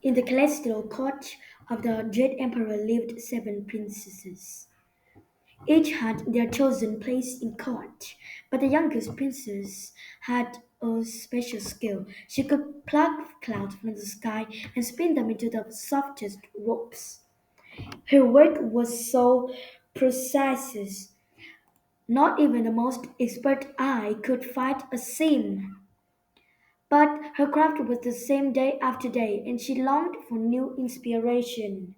In the celestial court of the Dread Emperor lived seven princesses. Each had their chosen place in court, but the youngest princess had a special skill. She could pluck clouds from the sky and spin them into the softest ropes. Her work was so precise, not even the most expert eye could find a seam. But her craft was the same day after day, and she longed for new inspiration.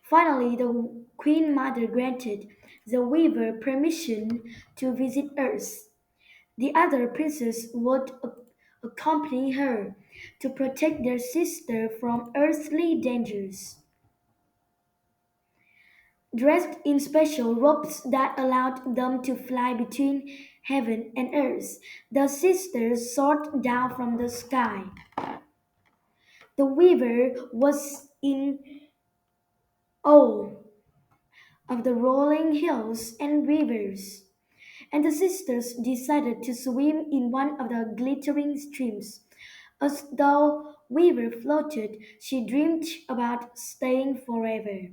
Finally, the Queen Mother granted the weaver permission to visit Earth. The other princes would accompany her to protect their sister from earthly dangers. Dressed in special robes that allowed them to fly between heaven and earth, the sisters soared down from the sky. The weaver was in awe of the rolling hills and rivers, and the sisters decided to swim in one of the glittering streams. As the weaver floated, she dreamed about staying forever.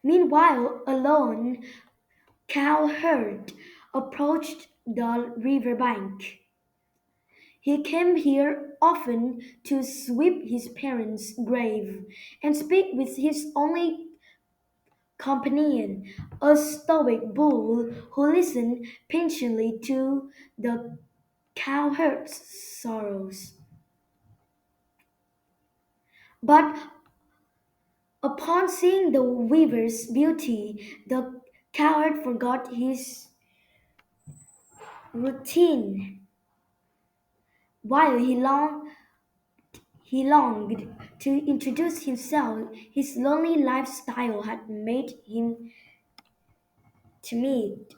Meanwhile, a lone cowherd approached the river bank. He came here often to sweep his parents' grave and speak with his only companion, a stoic bull who listened patiently to the cowherd's sorrows. But upon seeing the weaver's beauty, the cowherd forgot his routine. While he longed to introduce himself, his lonely lifestyle had made him timid.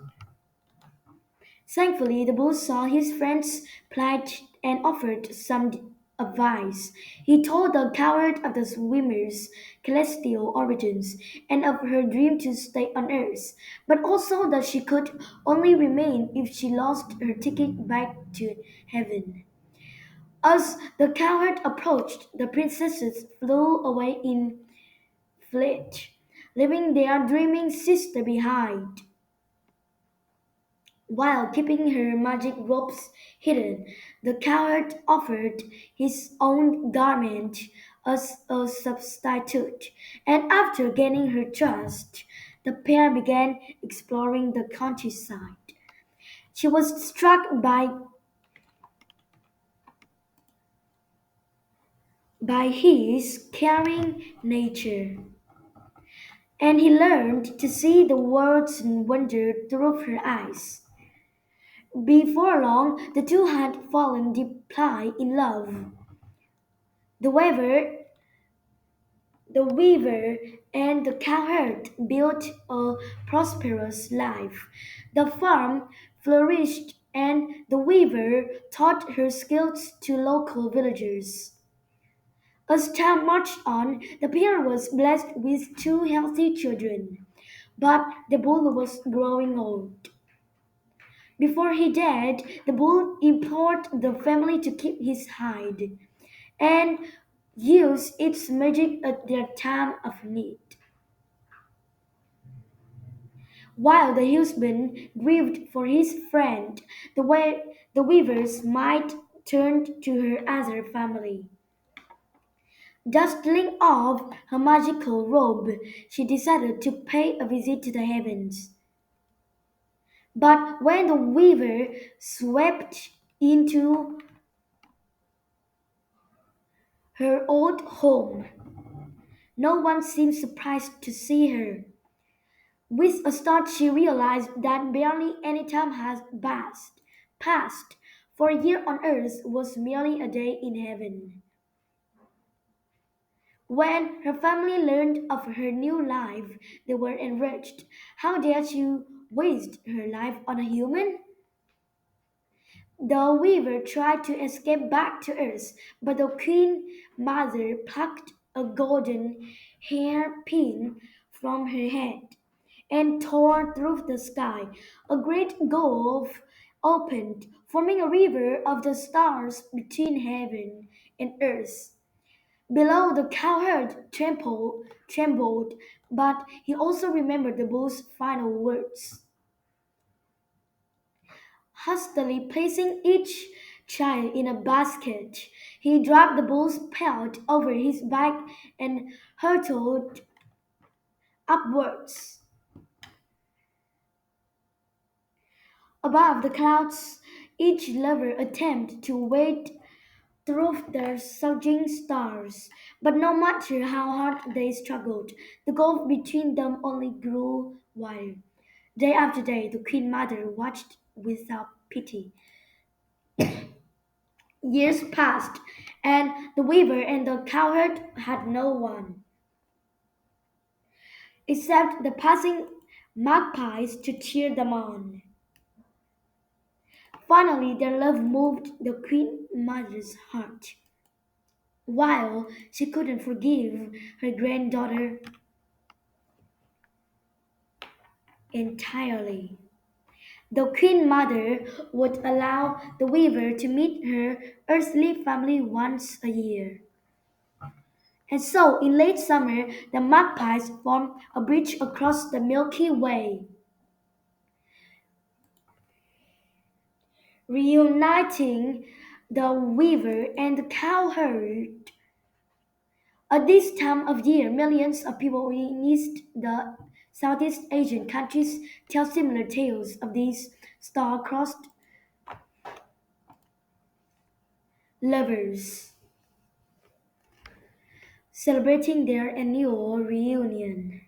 Thankfully, the bull saw his friend's plight and offered some advice. He told the coward of the swimmer's celestial origins and of her dream to stay on Earth, but also that she could only remain if she lost her ticket back to heaven. As the coward approached, the princesses flew away in flight, leaving their dreaming sister behind. While keeping her magic ropes hidden, the coward offered his own garment as a substitute, and after gaining her trust, the pair began exploring the countryside. She was struck by his caring nature, and he learned to see the world's wonder through her eyes. Before long, the two had fallen deeply in love. The weaver, the weaver and the cowherd built a prosperous life. The farm flourished, and the weaver taught her skills to local villagers. As time marched on, the pair was blessed with two healthy children, but the bull was growing old. Before he died, the bull implored the family to keep his hide and use its magic at their time of need. While the husband grieved for his friend, the weaver's might turned to her other family. Dusting off her magical robe, she decided to pay a visit to the heavens. But when the weaver swept into her old home, no one seemed surprised to see her. With a start, she realized that barely any time had passed, for a year on earth was merely a day in heaven. When her family learned of her new life, they were enraged. How dared she waste her life on a human? The weaver tried to escape back to earth, but the queen mother plucked a golden hairpin from her head and tore through the sky. A great gulf opened, forming a river of the stars between heaven and earth. Below, the cowherd trembled, but he also remembered the bull's final words. Hastily placing each child in a basket, he dropped the bull's pelt over his back and hurtled upwards. Above the clouds, each lover attempted to wade through the surging stars, but no matter how hard they struggled, the gulf between them only grew wider. Day after day, the Queen Mother watched without pity. Years passed, and the weaver and the cowherd had no one, except the passing magpies to cheer them on. Finally, their love moved the Queen Mother's heart. While she couldn't forgive her granddaughter entirely, the Queen Mother would allow the weaver to meet her earthly family once a year. And so, in late summer, the magpies formed a bridge across the Milky Way, reuniting the weaver and the cowherd. At this time of year, millions of people in the Southeast Asian countries tell similar tales of these star-crossed lovers celebrating their annual reunion.